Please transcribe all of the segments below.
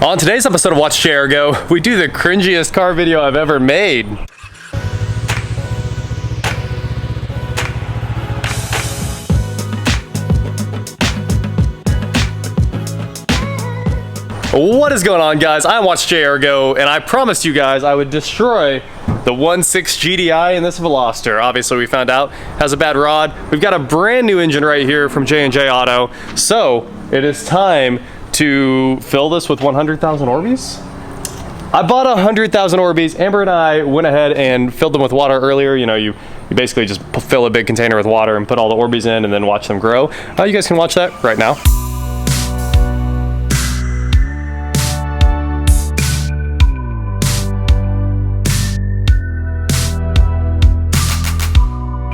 On today's episode of Watch Chair Go, we do the cringiest car video I've ever made. What is going on, guys? I'm Watch JR Go, and I promised you guys I would destroy the 1.6 GDI in this Veloster. Obviously, we found out has a bad rod. We've got a brand new engine right here from J&J Auto, so it is time to fill this with 100,000 Orbeez. I bought 100,000 Orbeez. Amber and I went ahead and filled them with water earlier. You know, you basically just fill a big container with water and put all the Orbeez in and then watch them grow. You guys can watch that right now.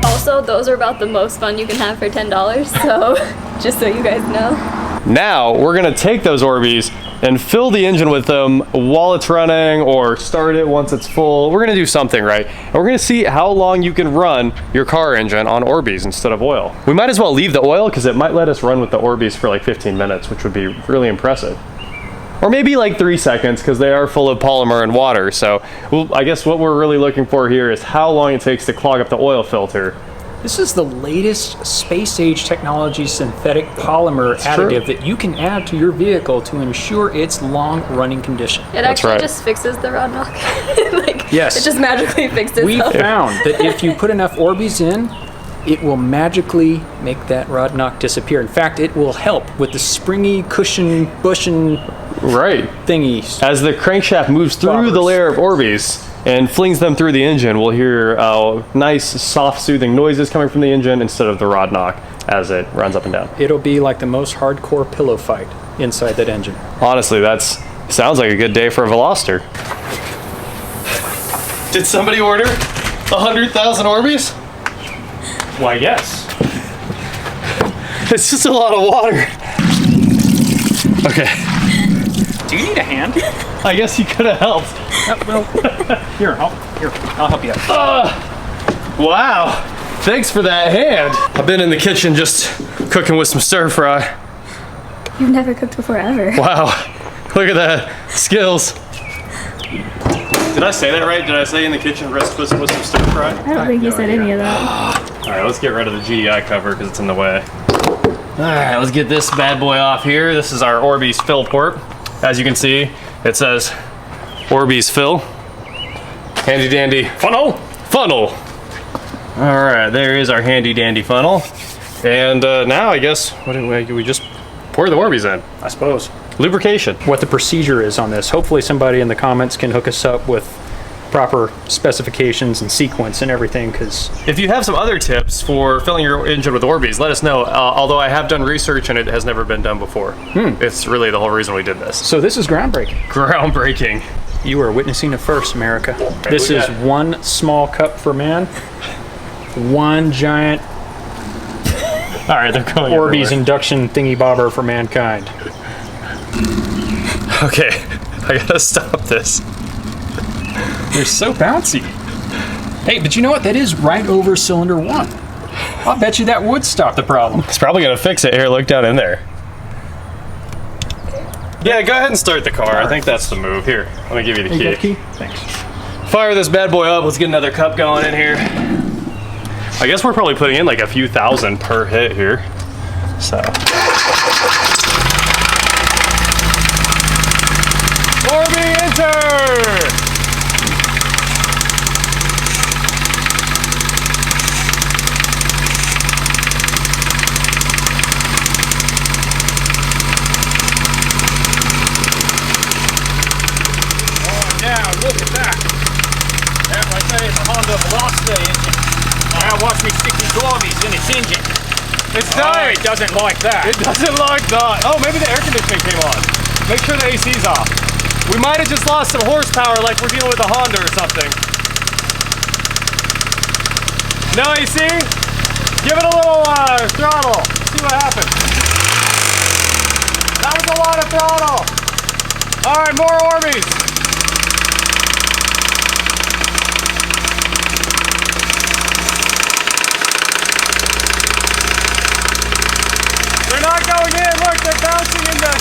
Also, those are about the most fun you can have for $10, so just so you guys know. Now, we're gonna take those Orbeez and fill the engine with them while it's running, or start it once it's full. We're gonna do something, right? And we're gonna see how long you can run your car engine on Orbeez instead of oil. We might as well leave the oil because it might let us run with the Orbeez for like 15 minutes, which would be really impressive. Or maybe like 3 seconds because they are full of polymer and water. So I guess what we're really looking for here is how long it takes to clog up the oil filter. This is the latest space-age technology synthetic polymer additive that you can add to your vehicle to ensure its long-running condition. It actually just fixes the rod knock. Yes. It just magically fixes it. We found that if you put enough Orbeez in, it will magically make that rod knock disappear. In fact, it will help with the springy cushion thingies. As the crankshaft moves through the layer of Orbeez and flings them through the engine, we'll hear nice, soft, soothing noises coming from the engine instead of the rod knock as it runs up and down. It'll be like the most hardcore pillow fight inside that engine. Honestly, sounds like a good day for a Veloster. Did somebody order 100,000 Orbeez? Why, yes. It's just a lot of water. Okay. Do you need a hand? I guess you could have helped. Here, I'll help you out. Wow. Thanks for that hand. I've been in the kitchen just cooking with some stir fry. You've never cooked before, ever. Wow. Look at that. Skills. Did I say that right? Did I say in the kitchen with some stir fry? I don't think you said any of that. All right, let's get rid of the GDI cover because it's in the way. All right, let's get this bad boy off here. This is our Orbeez fill port. As you can see, it says Orbeez fill. Handy dandy funnel. All right, there is our handy dandy funnel. And now I guess, we just pour the Orbeez in, I suppose. Lubrication. What the procedure is on this. Hopefully somebody in the comments can hook us up with proper specifications and sequence and everything, because if you have some other tips for filling your engine with Orbeez, let us know. Although I have done research and it has never been done before. It's really the whole reason we did this. So this is groundbreaking. Groundbreaking. You are witnessing a first, America. This is one small cup for man, one giant all right, they're going Orbeez induction thingy bobber for mankind. Okay, I gotta stop this. They're so bouncy. Hey, but you know what? That is right over cylinder 1. I'll bet you that would stop the problem. It's probably gonna fix it. Here, look down in there. Yeah, go ahead and start the car. I think that's the move. Here, let me give you the key. You got the key? Thanks. Fire this bad boy up. Let's get another cup going in here. I guess we're probably putting in like a few thousand per hit here. So. Orbeez enter! Now, look at that. That right there is a Hyundai Veloster engine. Now watch me stick these Orbeez in its engine. It's dying. It doesn't like that. It doesn't like that. Oh, maybe the air conditioning came on. Make sure the AC's off. We might have just lost some horsepower like we're dealing with a Honda or something. No AC? Give it a little throttle. See what happens. That was a lot of throttle. All right, more Orbeez. They're not going in. Look, they're bouncing in the...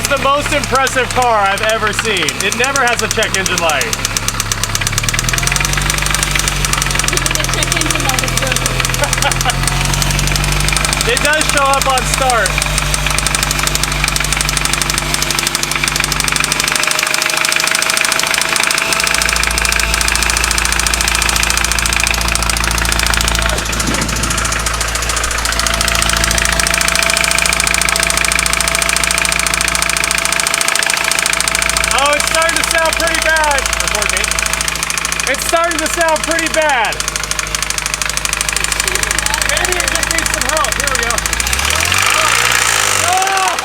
the most impressive car I've ever seen. It never has a check engine light. It does show up on start. Oh, it's starting to sound pretty bad. It's starting to sound pretty bad. Maybe it just needs some help. Here we go. Oh!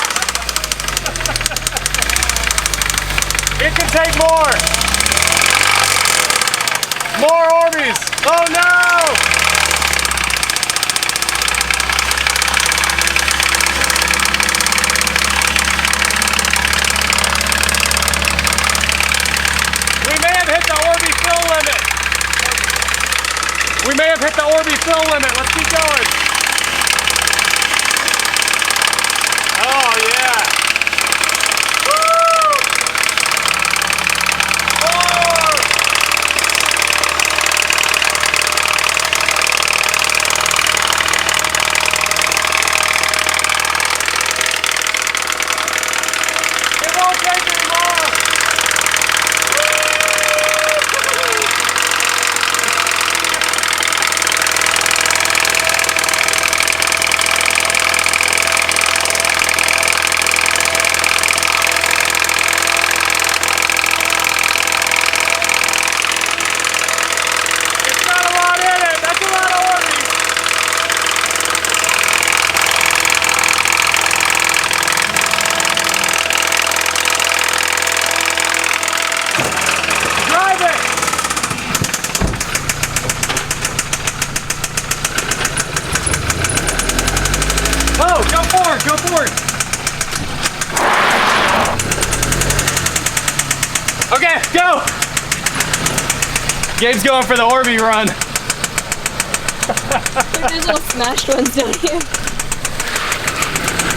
It can take more. More Orbeez. Oh no! We may have hit the Orbeez fill limit. Let's keep going. Oh, yeah. Woo! More! It won't take anymore. Go forward. Okay, go. Gabe's going for the Orbeez run. There's little smashed ones down here.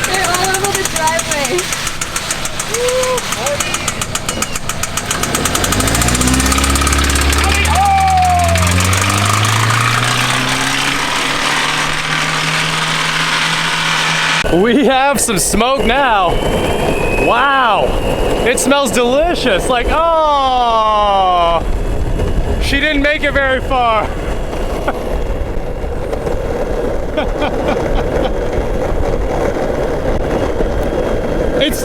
They're all over the driveway. We have some smoke now. Wow. It smells delicious. Like, oh, she didn't make it very far. It's,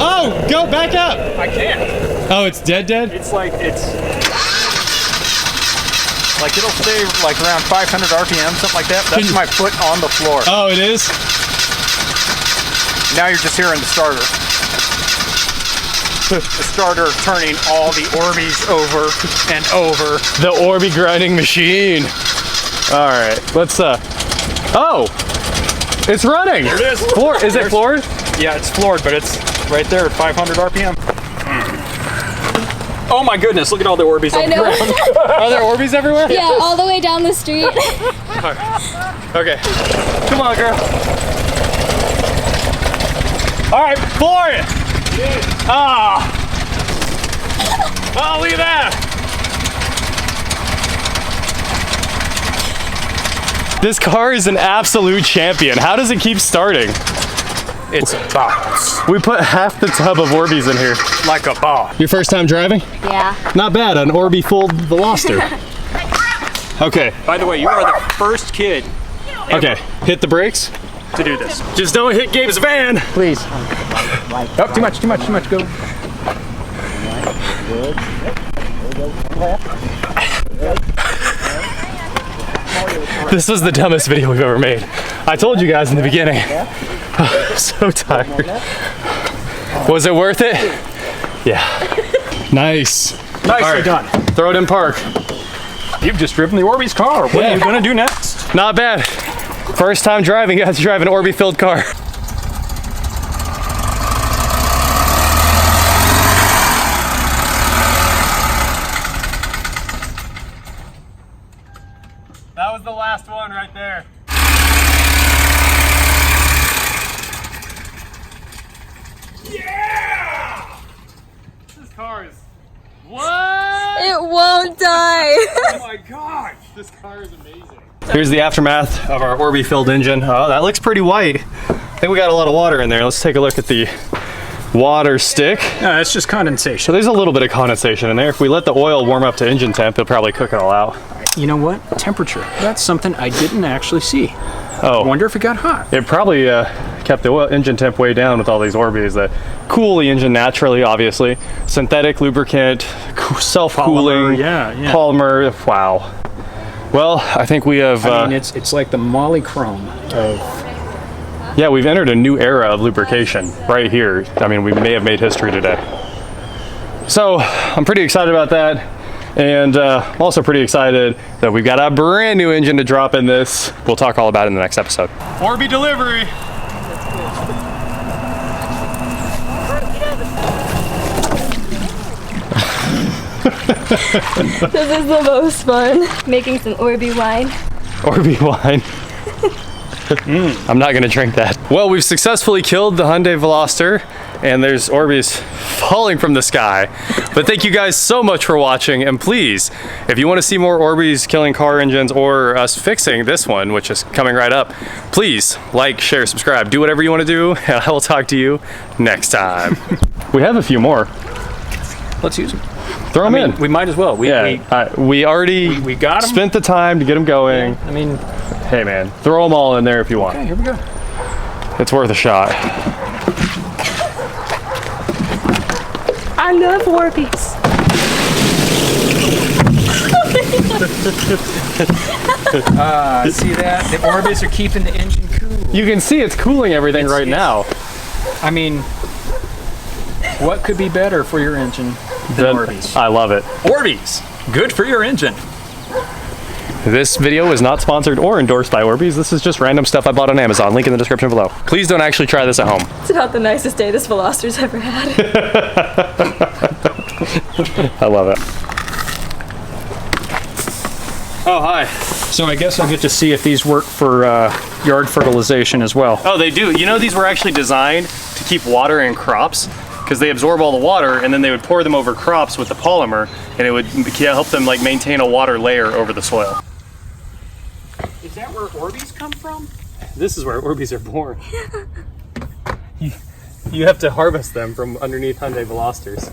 oh, go back up. I can't. Oh, it's dead? It's like it'll stay like around 500 RPM, something like that. That's my foot on the floor. Oh, it is? Now you're just hearing the starter. The starter turning all the Orbeez over and over. The Orbeez grinding machine. All right, let's, oh, it's running. There it is. Is it floored? Yeah, it's floored, but it's right there at 500 RPM. Oh my goodness, look at all the Orbeez on the ground. Are there Orbeez everywhere? Yeah, all the way down the street. Okay, come on, girl. All right, floor it. Ah. Oh, look at that. This car is an absolute champion. How does it keep starting? It's a boss. We put half the tub of Orbeez in here. Like a boss. Your first time driving? Yeah. Not bad, an Orbeez full Veloster. Okay. By the way, you are the first kid Okay, hit the brakes. to do this. Just don't hit Gabe's van. Please. Oh, too much, go. This was the dumbest video we've ever made. I told you guys in the beginning. I'm so tired. Was it worth it? Yeah. Nice. Nicely done. Throw it in park. You've just driven the Orbeez car. What are you gonna do next? Not bad. First time driving, guys, drive an Orbeez filled car. That was the last one right there. car is... What? It won't die. Oh my gosh, this car is amazing. Here's the aftermath of our Orbeez filled engine. Oh, that looks pretty white. I think we got a lot of water in there. Let's take a look at the water stick. No, it's just condensation. So there's a little bit of condensation in there. If we let the oil warm up to engine temp, it'll probably cook it all out. You know what? Temperature. That's something I didn't actually see. Oh. I wonder if it got hot. It probably kept the engine temp way down with all these Orbeez that cool the engine naturally, obviously. Synthetic lubricant, self-cooling, Polymer, polymer. Wow. Well, I think we have... I mean, it's like the Molly-Chrome of... Yeah, we've entered a new era of lubrication right here. I mean, we may have made history today. So, I'm pretty excited about that. And I'm also pretty excited that we've got a brand new engine to drop in this. We'll talk all about it in the next episode. Orbeez delivery! This is the most fun. Making some Orbeez wine. Orbeez wine. I'm not gonna drink that. Well, we've successfully killed the Hyundai Veloster, and there's Orbeez falling from the sky. But thank you guys so much for watching, and please, if you want to see more Orbeez killing car engines or us fixing this one, which is coming right up, please like, share, subscribe, do whatever you want to do, and I will talk to you next time. We have a few more. Let's use them. Throw them in. We might as well. We already we got them. spent the time to get them going. Yeah, I mean, hey man, throw them all in there if you want. okay, here we go. It's worth a shot. I love Orbeez. See that? The Orbeez are keeping the engine cool. You can see it's cooling everything right now. I mean, what could be better for your engine than Orbeez? I love it. Orbeez, good for your engine. This video is not sponsored or endorsed by Orbeez. This is just random stuff I bought on Amazon. Link in the description below. Please don't actually try this at home. It's about the nicest day this Veloster's ever had. I love it. Oh, hi. So I guess I'll get to see if these work for yard fertilization as well. Oh, they do. You know, these were actually designed to keep water in crops because they absorb all the water, and then they would pour them over crops with the polymer, and it would help them like maintain a water layer over the soil. Is that where Orbeez come from? This is where Orbeez are born. You have to harvest them from underneath Hyundai Velosters.